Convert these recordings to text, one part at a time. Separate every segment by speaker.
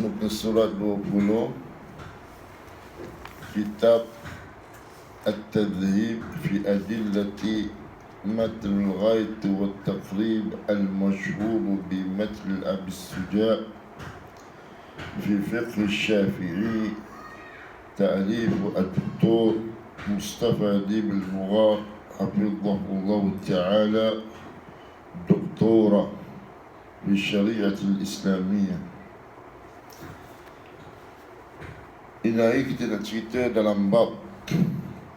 Speaker 1: muka surat 20, kitab At-Tadhib fi adillati matn al-ghayt wa al-taqrib al-mashhur bi matn Abi Suja' fi fiqh al-Syafi'i ta'lif ad-Doktor Mustafa Adib al-Mughar hafizahullah ta'ala doktora di syariat al-Islamiyah. Ini hari kita nak cerita dalam bab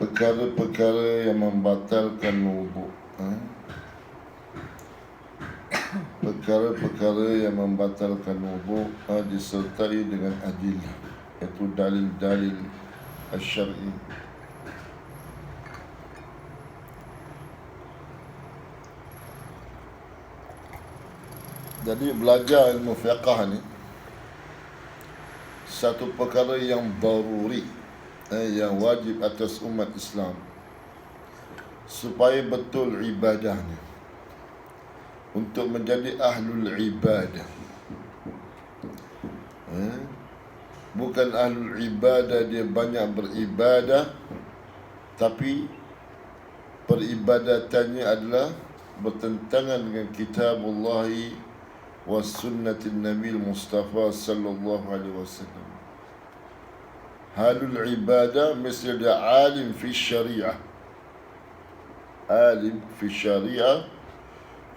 Speaker 1: perkara-perkara yang membatalkan wuduk. Perkara-perkara yang membatalkan wuduk disertai dengan adillah, iaitu dalil-dalil syar'i. Jadi belajar ilmu fiqh ni satu perkara yang daruri, yang wajib atas umat Islam supaya betul ibadahnya, untuk menjadi ahlul ibadah. Bukan ahlul ibadah dia banyak beribadah, tapi peribadatannya adalah bertentangan dengan kitabullah wa sunnatin Nabi Mustafa sallallahu alaihi wasallam. Halul ibadah mesti dia alim fi syariah, alim fi syariah,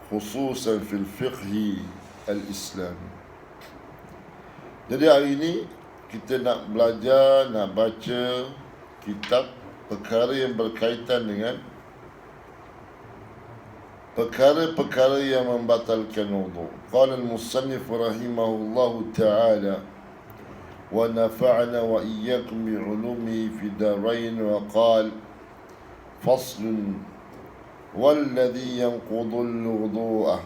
Speaker 1: khususan fil fiqh al-Islami. Jadi hari ini kita nak belajar, nak baca kitab perkara yang berkaitan dengan perkara-perkara yang membatalkan wuduk. Qala al-musannif rahimahullahu ta'ala wa nafa'na wa iyyakum bi 'ulumi fi darain, wa qala faslun walladhi yanqudu al-wudu'a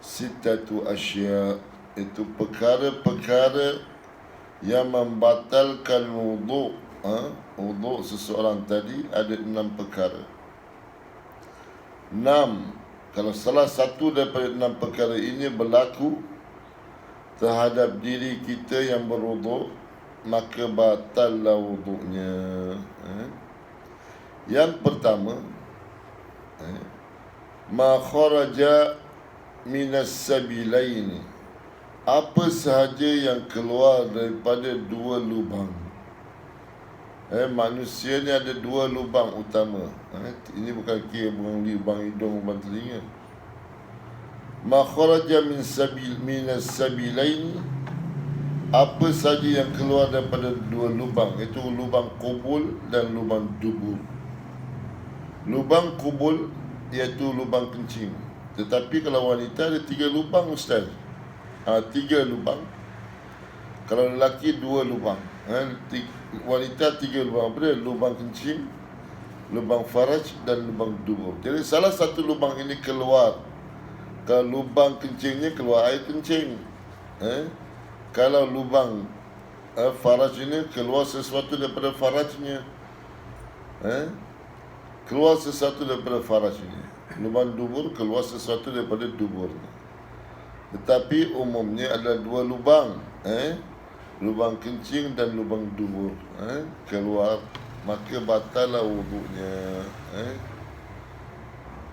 Speaker 1: sittatu asya'. Itu perkara-perkara yang membatalkan wuduk. Wuduk seseorang tadi ada 6 perkara. 6. Kalau salah satu daripada 6 perkara ini berlaku terhadap diri kita yang berwuduk, maka batallah wuduknya. Yang pertama, ma kharaja minas sabilaini, apa sahaja yang keluar daripada 2 lubang. Manusia ni ada 2 lubang utama. Ini bukan kira lubang hidung, lubang telinga. Ma kharaja minas sabilain, apa saja yang keluar daripada 2 lubang, iaitu lubang kubul dan lubang dubur. Lubang kubul iaitu lubang kencing. Tetapi kalau wanita ada 3 lubang, ustaz. 3 lubang. Kalau lelaki 2 lubang. Wanita 3 lubang. Apa dia? Lubang kencing, lubang faraj dan lubang dubur. Jadi salah satu lubang ini keluar. Kalau lubang kencingnya keluar air kencing. Kalau lubang faraj ini keluar sesuatu daripada farajnya. Keluar sesuatu daripada farajnya. Lubang dubur keluar sesuatu daripada duburnya. Tetapi umumnya adalah 2 lubang. Lubang kencing dan lubang dubur keluar, maka batallah wuduknya.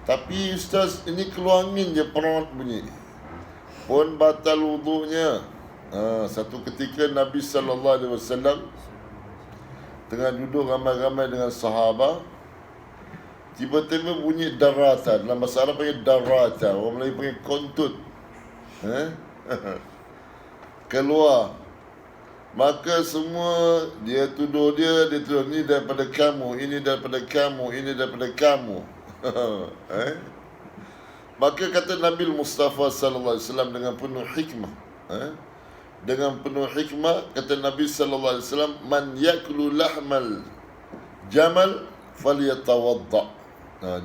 Speaker 1: Tapi ustaz, ini keluar angin je, perut bunyi, pun batal wuduknya. Satu ketika Nabi SAW tengah duduk ramai-ramai dengan sahabat, tiba-tiba bunyi darata. Dalam bahasa Arab panggil darata, orang Melayu panggil kontut. Keluar. Maka semua dia tuduh dia tuduh ni daripada kamu, ini daripada kamu, ini daripada kamu. Maka kata Nabi Mustafa sallallahu alaihi wasallam dengan penuh hikmah, dengan penuh hikmah kata Nabi sallallahu alaihi wasallam, man yaklu lahmal jamal falyatawadda.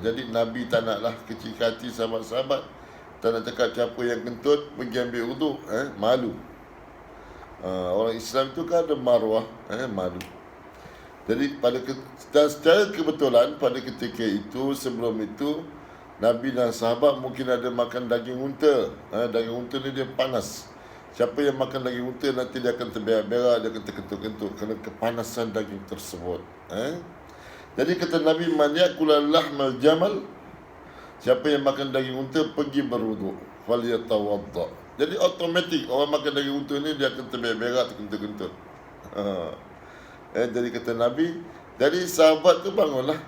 Speaker 1: Jadi Nabi tak naklah kecil hati sahabat-sahabat, tak nak cakap siapa yang kentut pergi ambil wuduk, malu. Orang Islam itu kan ada marwah, malu. Jadi dan secara kebetulan pada ketika itu, sebelum itu, Nabi dan sahabat mungkin ada makan daging unta. Daging unta ni dia panas. Siapa yang makan daging unta nanti dia akan terberak-berak, dia akan terkentut-kentut kerana kepanasan daging tersebut. Jadi kata Nabi, man yakula lahmal jamal, siapa yang makan daging unta pergi berwuduk, falyatawadda. Jadi automatik orang makan daging unta ni dia akan terberak-berak, terkentut-kentut. Jadi kata Nabi, jadi sahabat tu bangunlah.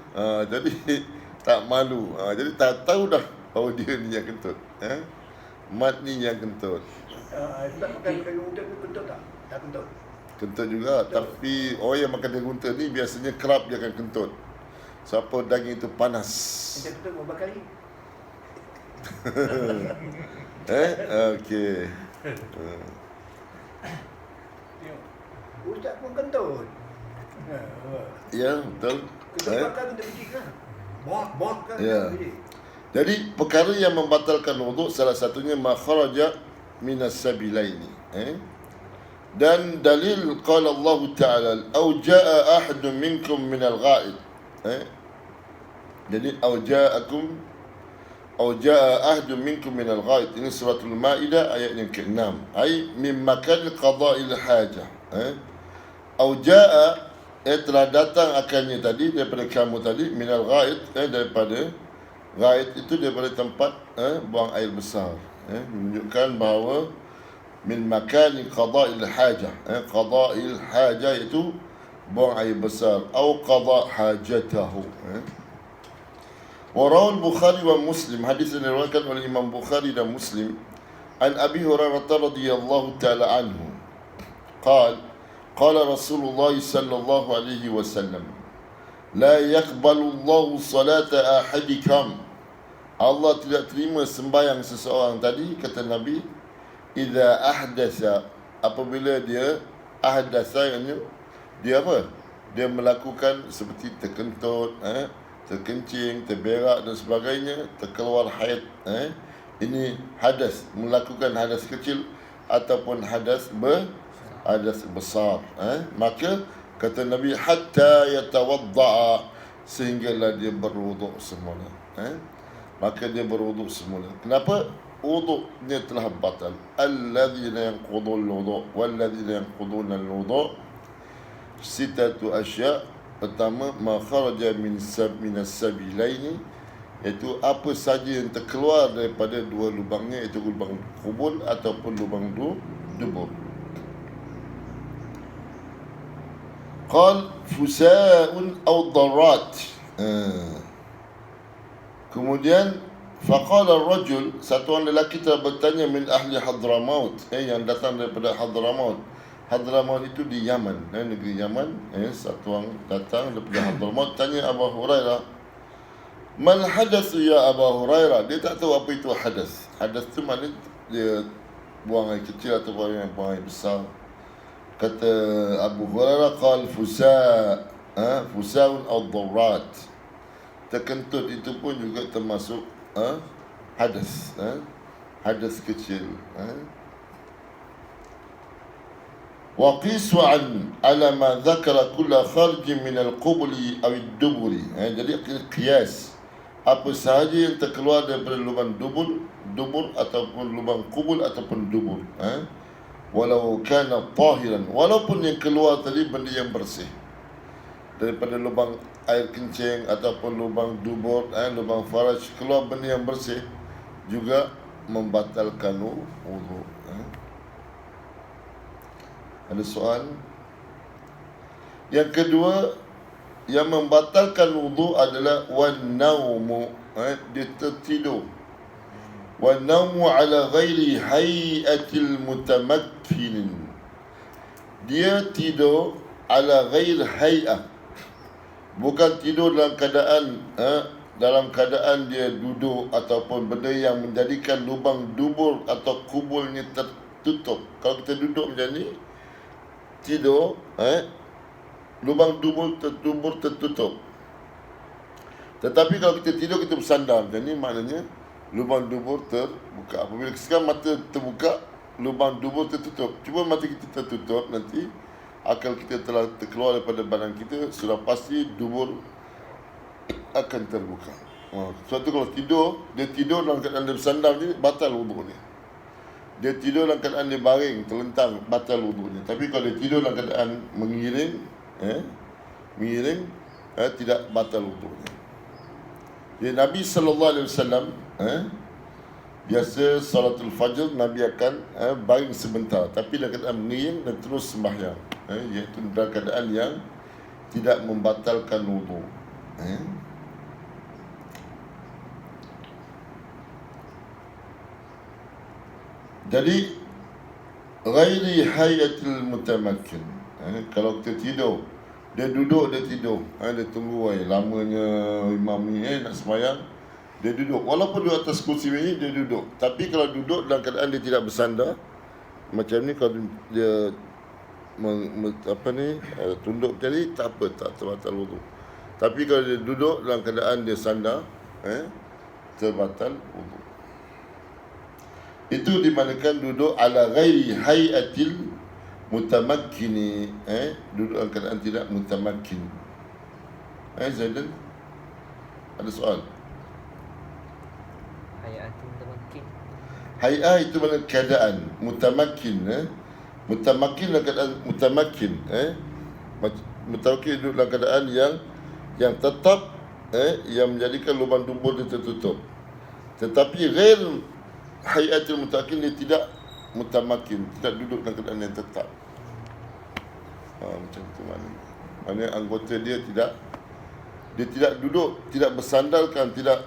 Speaker 1: Jadi tak malu. Jadi tak tahu dah bahawa dia ni yang kentut. Mat ni yang kentut.
Speaker 2: Tak makan daging unta ni kentut tak? Tak kentut.
Speaker 1: Kentut juga, tapi orang yang makan daging unta ni biasanya kerap dia akan kentut. Sebab daging itu panas.
Speaker 2: Macam kentut berapa kali?
Speaker 1: Okey.
Speaker 2: Ustaz pun kentut.
Speaker 1: Ya, betul.
Speaker 2: Kentut bakar kentut biji kan? Bot kan?
Speaker 1: Ya. Jadi perkara yang membatalkan wuduk salah satunya ma kharaja minas sabilaini. Dan dalil qala Allah Ta'ala, "Au jaa ahadun minkum minal ghaid." Jadi au jaa ahadun minkum minal ghaid. Ini suratul Maidah ayat yang ke-6. Ai min makan qada'il hajah. Au jaa telah datang akannya tadi daripada kamu tadi minal ghaid, daripada ghaid itu daripada tempat buang air besar. Menunjukkan bahawa min makan qada'il hajah. Qada'il hajah itu buang air besar atau qada' hajatahu. Wa rawal Bukhari wa Muslim, hadis yang diriwayatkan oleh Imam Bukhari dan Muslim, an Abi Hurairah radhiyallahu ta'ala anhu qala qala Rasulullah sallallahu alaihi wasallam, la yaqbalu Allahu salata ahadikum, Allah tidak terima sembahyang seseorang tadi, kata Nabi, idza ahdatha, apabila dia ahdatha, dia apa? Dia melakukan seperti terkentut, terkencing, terberak dan sebagainya, terkeluar haid. Ini hadas, melakukan hadas kecil ataupun hadas besar. Maka kata Nabi, hatta yatawadda'a, sehinggalah dia berwuduk semula. Maka dia berwuduk semula. Kenapa? Wuduknya telah batal. Alladzina yanqudul wuduk walladzina yanquduna al-wuduk, sitatu asya'. Pertama, ma kharaja minas sabilaini, iaitu apa saja yang terkeluar daripada dua lubangnya, iaitu lubang kubul ataupun lubang dubur. Qal fusa'un aw darrat. Kemudian faqala ar-rajul, satu orang lelaki telah bertanya, min ahli Hadramaut, yang datang daripada Hadramaut. Hadramaut itu di Yaman, negeri Yaman. Satu orang datang daripada Hadramaut, tanya Abu Hurairah, mal hadas ya Abu Hurairah. Dia tak tahu apa itu hadas. Hadas itu maknanya dia buang air kecil atau buang air besar. Kata Abu Hurairah, qal fusaun aw darrat, terkentut itu pun juga termasuk hadas, hadas kecil. Wa qisu an ala ma dzakara kull kharj min al-qubul aw ad-dubur. Jadi qiyas apa sahaja yang terkeluar daripada lubang dubur ataupun lubang kubul ataupun dubur, walau kana tahiran, walaupun yang keluar tadi benda yang bersih, daripada lubang air kencing ataupun lubang dubur, lubang faraj, keluar benda yang bersih, juga membatalkan wudu. Ada soal? Yang kedua, yang membatalkan wudu adalah wan-naumu, dia tertidur. Wan-naumu ala ghairi hay'atil mutamakkinin, dia tidur ala ghairi hay'ah, bukan tidur dalam keadaan dia duduk ataupun benda yang menjadikan lubang dubur atau kubulnya tertutup. Kalau kita duduk macam ni, tidur, lubang dubur tertutup. Tetapi kalau kita tidur, kita bersandar macam ni, maknanya lubang dubur terbuka. Apabila sekarang mata terbuka, lubang dubur tertutup. Cuba mata kita tertutup, nanti akal kita telah terkeluar daripada badan kita, sudah pasti dubur akan terbuka. Sebab tu kalau tidur, dia tidur dalam keadaan dia bersandar ni, batal wudu ni. dia tidur dalam keadaan dia baring, terlentang, batal wudunya. Tapi kalau dia tidur dalam keadaan mengiring, tidak batal wudunya. Jadi Nabi SAW biasa salatul fajr Nabi akan baring sebentar, tapi dalam keadaan mengiring dan terus sembahyang, iaitu dalam keadaan yang tidak membatalkan wudu. Jadi ghairi hayatil mutamakkin. Kalau kita tidur, dia duduk, dia tidur, dia tunggu lamanya imam ni nak sembahyang, dia duduk. Walaupun dia atas kursi ini, dia duduk. Tapi kalau duduk dalam keadaan dia tidak bersandar, macam ni, kalau dia tunduk macam ni, tak apa, tak terbatal wudu. Tapi kalau dia duduk dalam keadaan dia sandar, terbatal wudu. Itu dimanakan duduk ala ghairi hayatil mutamakkini, duduk dalam keadaan tidak mutamakkin. Zaidan, ada soal?
Speaker 3: Hayatul mutamakkin.
Speaker 1: Hay'ah itu mana keadaan, mutamakkin, mutamakkin dalam keadaan mutamakkin, mutamakkin duduk dalam keadaan yang tetap, yang menjadikan lubang dubur dia tertutup. Tetapi ghair hayatul mutamakkin, dia tidak mutamakkin, tidak duduk dalam keadaan yang tetap. Macam tu maknanya anggota dia tidak duduk, tidak bersandarkan, tidak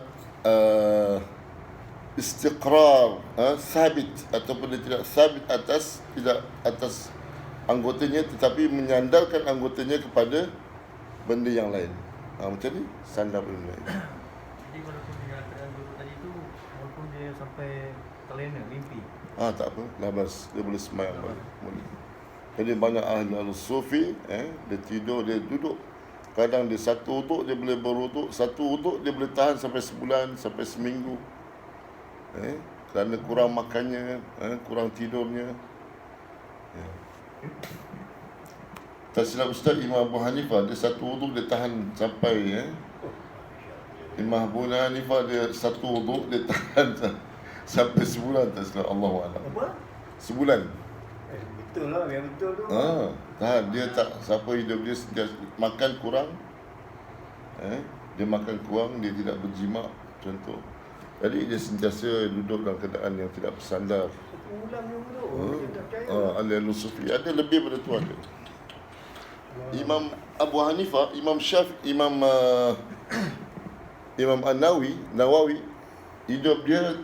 Speaker 1: istiqrar, sabit, ataupun dia tidak sabit atas anggotanya, tetapi menyandarkan anggotanya kepada benda yang lain. Macam ni, sandar benda lain.
Speaker 4: Jadi walaupun dia keadaan duduk tadi tu, walaupun dia sampai terlena, mimpi,
Speaker 1: Tak apa, labas, dia boleh sembahyang boleh. Jadi banyak ahli sufi, dia tidur, dia duduk. Kadang dia satu wuduk dia boleh berwuduk, satu wuduk dia boleh tahan sampai sebulan, sampai seminggu. Kerana kurang makannya, kurang tidurnya. Tak silap Ustaz, Imam Abu Hanifah dia satu wuduk dia tahan sampai Imam Abu Hanifah dia satu wuduk dia tahan sampai sebulan, tak silap, Allahu'alam.
Speaker 2: Apa?
Speaker 1: Sebulan.
Speaker 2: Betul lah, yang betul tu.
Speaker 1: Tahan, dia tak, siapa hidup dia makan kurang, dia makan kurang, dia tidak berjima, contoh. Jadi dia sentiasa duduk dalam keadaan yang tidak bersandar.
Speaker 2: Ulang dulu. Dia tak percaya.
Speaker 1: Ahli sufi ada lebih pada tu ada. Imam Abu Hanifah, Imam Syafi'i, Imam Nawawi, hidup dia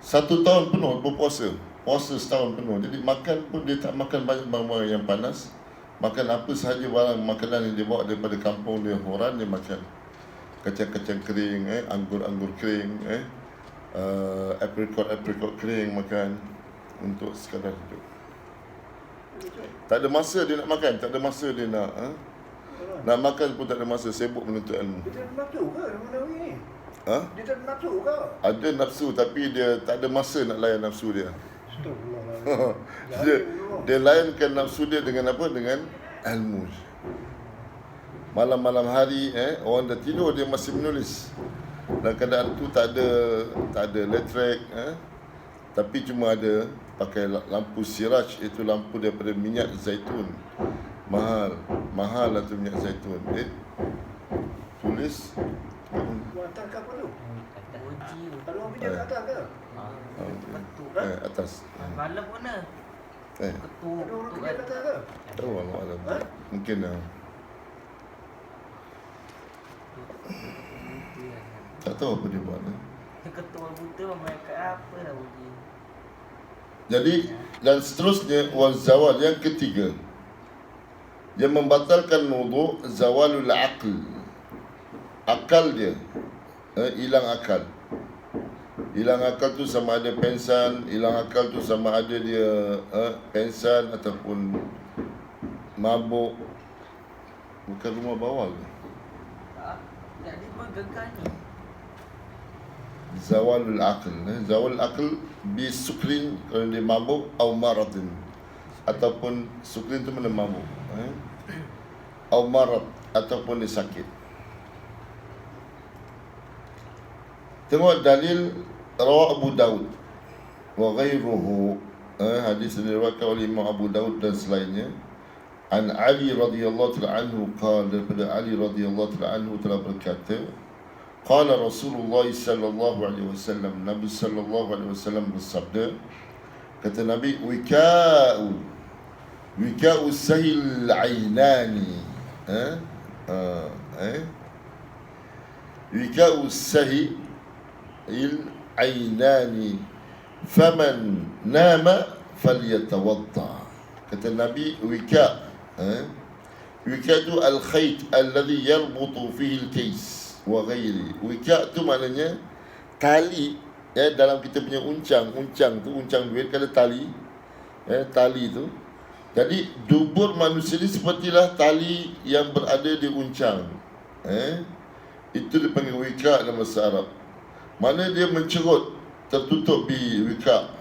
Speaker 1: 1 tahun penuh berpuasa. Puasa setahun penuh. Jadi makan pun dia tak makan banyak barang yang panas. Makan apa sahaja barang makanan yang dia bawa daripada kampung dia, horan dia makan. Kacang-kacang kering, anggur-anggur kering, apricot kering makan untuk sekadar hidup. Tak ada masa dia nak makan, tak ada masa dia nak makan pun tak ada masa, sibuk menuntut ilmu.
Speaker 2: Dia tak nafsu ke mana ni? Dia tak nafsu ke?
Speaker 1: Ada nafsu tapi dia tak ada masa nak layan nafsu dia. Dia layankan nafsu dia dengan apa? Dengan ilmu. Malam-malam hari orang dah tidur dia masih menulis. Dalam keadaan tu tak ada elektrik, tapi cuma ada pakai lampu siraj, itu lampu daripada minyak zaitun. Mahal lah tu minyak zaitun. Tulis
Speaker 2: Atas ke apa tu?
Speaker 3: Uji.
Speaker 2: Kalau orang pinjam kat atas ke?
Speaker 3: Betul.
Speaker 1: atas.
Speaker 3: Malam mana? Ketua.
Speaker 2: Ada orang pinjam kat atas ke?
Speaker 1: Oh, Allah. Mungkin tak tahu apa dia buat.
Speaker 3: Ketua buta main kat apa dah uji.
Speaker 1: Jadi dan seterusnya wazawal yang ketiga, yang membatalkan wudu, zawalul aql. Akal dia hilang akal. Hilang akal tu sama ada pensan, hilang akal tu sama ada dia pensan ataupun mabuk. Bukan rumah bawah ke?
Speaker 3: Jadi bergegar ni.
Speaker 1: Zawalul aql. Zawalul aql bi sukrin, kalau dia mabuk, atau maradin, ataupun sukrin tu mana mabuk, atau marad, ataupun dia sakit. Tengok dalil rawah Abu Daud. wa ghairuhu, hadis yang diriwayatkan oleh Imam Abu Daud dan selainnya, an Ali radhiyallahu ta'ala anhu qala, daripada Ali radhiyallahu ta'ala anhu telah berkata, qala Rasulullah sallallahu alaihi wasallam, Nabi sallallahu alaihi wasallam bersabda, kata Nabi, wika'u sahil ainani, wika'u sahil ainani faman nama falyatawadda. Kata Nabi, wika' wika' tu al-khayt alladhi yarbutu fihi al-kays wa ghairi. Wika' tu maknanya tali, dalam kita punya uncang tu, uncang duit kan ada tali, tali tu. Jadi dubur manusia ni sepertilah tali yang berada di uncang, itu dipanggil wika' dalam bahasa Arab. Mana dia mencerut, tertutup di wika',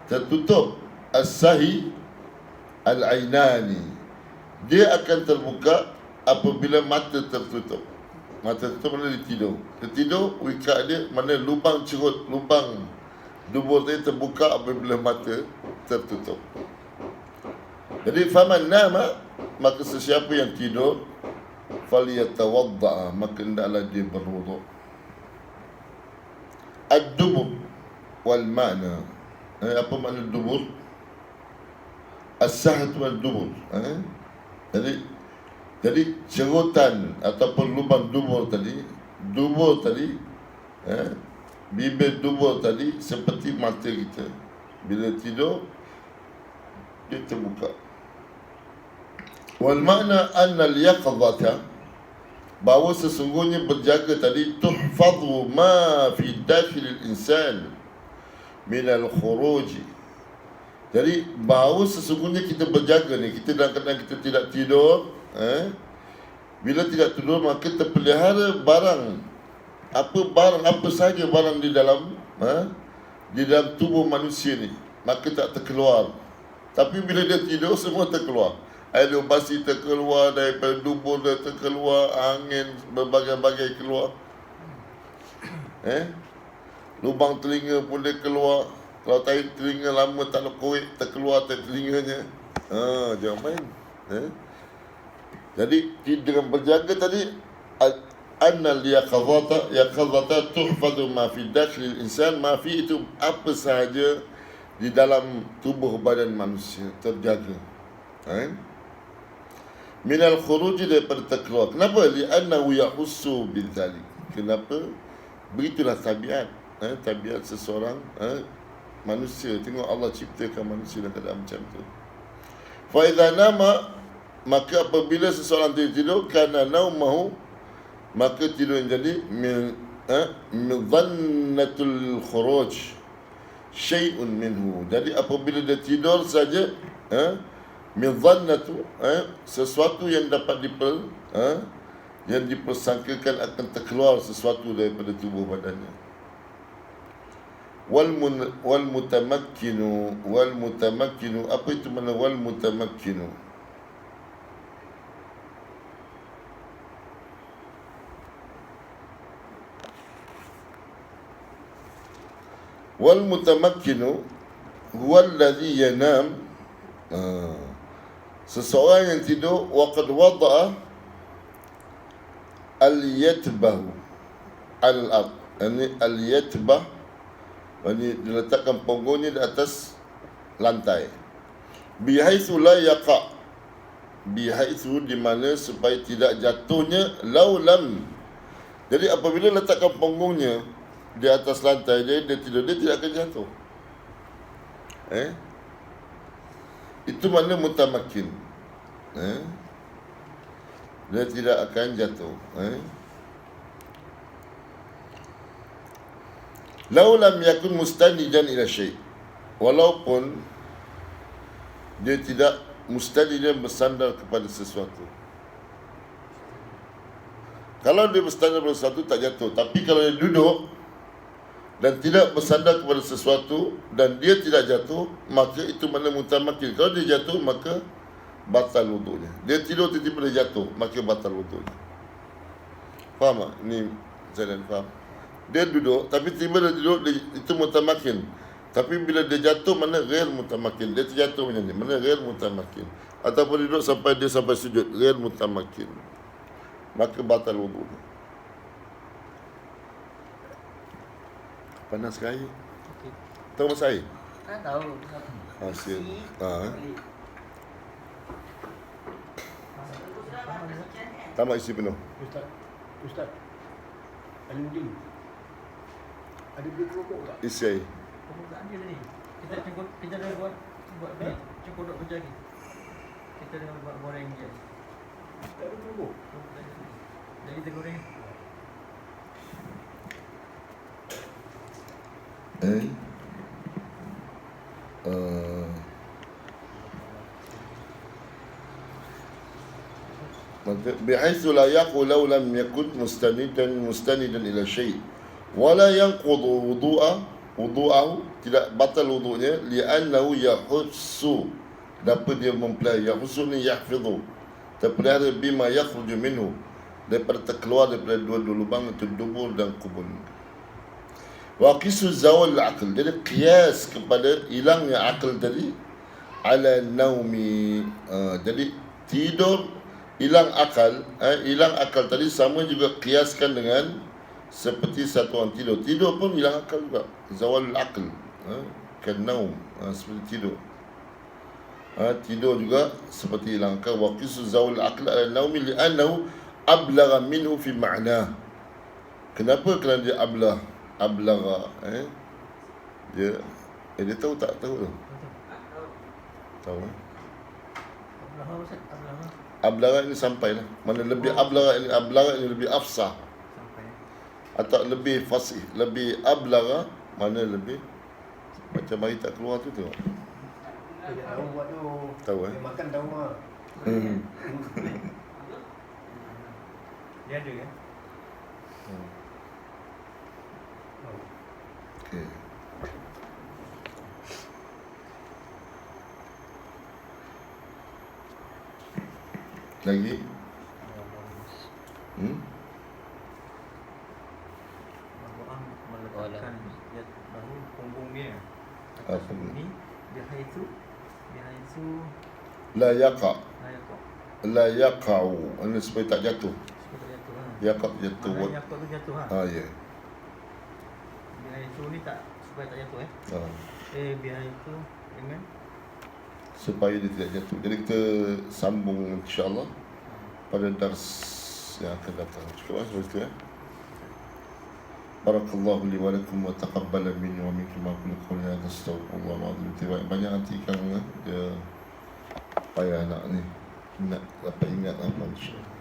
Speaker 1: tertutup as-sahi al-ainani. Dia akan terbuka apabila mata tertutup. Mata tertutup mana dia tidur. Dia tidur, wika' dia, mana lubang cerut, lubang dubur dia terbuka apabila mata tertutup. Jadi faman nama, maka sesiapa yang tidur, falyatawadda, maka hendaklah dia berwuduk. Ad-dubur wal makna, apa makna dubur? As-sahat wal dubur, jadi cerutan ataupun lubang dubur tadi, bibir dubur tadi seperti mata kita. Bila tidur, dia terbuka. Wal makna anna al-yaqdhata, bahawa sesungguhnya berjaga tadi, tuhfadhu ma fi dakhil al-insan min al-khuruj. Jadi bahawa sesungguhnya kita berjaga ni, kita dalam keadaan kita tidak tidur, bila tidak tidur maka terpelihara barang apa sahaja barang di dalam tubuh manusia ni, maka tak terkeluar. Tapi bila dia tidur, semua terkeluar. Air basi terkeluar, daripada dubur dia terkeluar, angin berbagai-bagai keluar, lubang telinga pun dia keluar. Kalau tarik telinga lama tak nak korek, terkeluar telinganya. Jangan main. Jadi dengan berjaga tadi, annal yaqadhata tuhfadhu ma fi dakhil insan, ma fi itu apa sahaja di dalam tubuh badan manusia terjaga. Minal khuruj, daripada terkeluar. Kenapa? Li'annahu yahussu bidzalik. Kenapa? Begitulah tabiat, tabiat seseorang manusia. Tengok Allah ciptakan manusia dalam keadaan macam tu. Fa idza nama, maka apabila seseorang tidur, kana naumahu, maka tidur jadi min dhannatul khuruj syai'un minhu. Jadi apabila dia tidur saja, min dhannatu, sesuatu yang dapat yang dipersangkakan akan terkeluar sesuatu daripada tubuh badannya. Wal mutamakkinu, apa itu makna wal mutamakkinu? Wal mutamakkinu huwa alladhi yanam, seseorang yang tidur, waqad wada'a al-yatbahu al-ard, ini al-yatbah, ini diletakkan punggungnya di atas lantai, bihaitsu la yaqa, bihaitsu di mana supaya tidak jatuhnya, laulam. Jadi apabila letakkan punggungnya di atas lantai, dia tidur, dia tidak akan jatuh. Itu makna mutamakkin. Dia tidak akan jatuh. Lau lam yakun mustanidan ila syai', walaupun dia tidak mustanidan, bersandar kepada sesuatu. Kalau dia bersandar kepada sesuatu tak jatuh. Tapi kalau dia duduk dan tidak bersandar kepada sesuatu dan dia tidak jatuh, maka itu makna mutamakkin. Kalau dia jatuh, maka batal wudu'nya. Dia tidur tiba-tiba dia jatuh, maka batal wudu'nya. Faham tak? Ni saya dah faham. Dia duduk, tapi tiba dia duduk, itu mutamakkin. Tapi bila dia jatuh, mana ghair mutamakin. Dia terjatuh macam ni, mana ghair mutamakin. Ataupun duduk sampai dia sampai sujud, ghair mutamakin, maka batal wudu. Panas ke air?
Speaker 3: Okey.
Speaker 1: Tahu masa air?
Speaker 3: Tak tahu.
Speaker 1: Hasil. Tamat isi penuh.
Speaker 2: Ustaz. Aludin. Ada beli keropok tak?
Speaker 1: Isi air.
Speaker 4: Permukaan dia tadi. Kita dah buat ni, cengkodok kerja ni. Kita dah buat goreng je.
Speaker 2: Tak ada keropok.
Speaker 4: Jadi kita goreng.
Speaker 1: بحيث لا يقول لو لم يكن مستندا إلى شيء ولا ينقض وضوءه tidak batal wudunya li'annahu yahussu dapat dia mempelajari yahussu ni yahfidhu terpelihara bima yakhruju minhu daripada terkeluar daripada dua-dua lubang itu dubur dan kubur. Wa qisu zawal al-aql, jadi qiyas kepada hilangnya akal tadi ala naumi, jadi tidur hilang akal tadi sama juga kiaskan dengan seperti satu orang tidur. Tidur pun hilang akal juga. Zawalul aql, kan naum, seperti tidur. Tidur juga seperti hilang akal. Wa qisu zawalul aql ala naumi li'annahu ablagha minhu fi ma'na. Kenapa? Kerana dia ablagha. Dia tahu tak? Tahu tu? Tahu. Ablagha ini sampai lah. Mana lebih ablagha ini lebih afsah.
Speaker 4: Sampai.
Speaker 1: Atau lebih fasih, lebih ablagha, mana lebih macam bayi tak keluar tu tengok.
Speaker 2: Dia tahu buat tu.
Speaker 1: Tahu
Speaker 2: Dia makan tahu lah.
Speaker 4: Dia ada kan?
Speaker 1: Okey. Lagi?
Speaker 4: Al-Quran meletakkan bahu punggung dia.
Speaker 1: Apa ni?
Speaker 4: Ni bihaitu
Speaker 1: La yaqa.
Speaker 4: ayaqah.
Speaker 1: La yaqa'u. Ini supaya tak jatuh.
Speaker 4: Supaya tak jatuh lah.
Speaker 1: Yaqa jatuh.
Speaker 4: Maknanya yaqah tu jatuh lah.
Speaker 1: Ya.
Speaker 4: Bihaitu ni tak supaya tak jatuh bihaitu dengan
Speaker 1: Supaya dia tidak jatuh. Jadi kita sambung insya-Allah pada dars yang akan datang. Cukup sampai situ ya. Barakallahu li wa lakum wa taqabbala minni wa minkum ma kullu qawli hadha astaghfirullah al-azim. Banyak nanti kan dia payah nak ni nak dapat ingat apa insya-Allah.